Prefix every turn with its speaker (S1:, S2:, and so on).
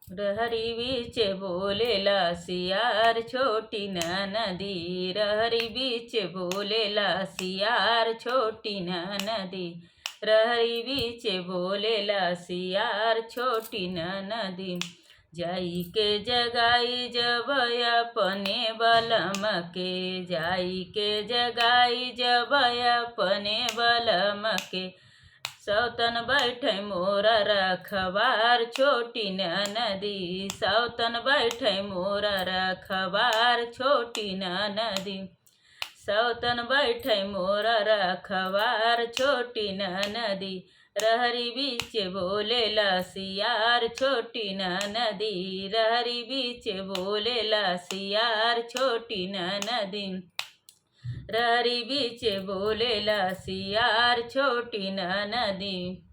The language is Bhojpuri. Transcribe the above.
S1: रहरी बीच बोलेला सियार छोटी नदी, रहरी बीच बोलेला सियार छोटी नदी, रहरी बीच बोलेला सियार छोटी नदी। जाई के जगाई जब अपने बलम के, जाई के जगाई जब अपने बलम के, सौतन बैठे मोर रखबार छोटी नदी, सौतन बैठे मोर रखबार छोटी नदी, सौतन बैठे मोर रखबार छोटी नदी। रहरी बीच बोलेला सियार छोटी नदी, रहरी बीच बोलेला सियार छोटी नदी, रहरी बीच बोलेला सियार छोटी नदी।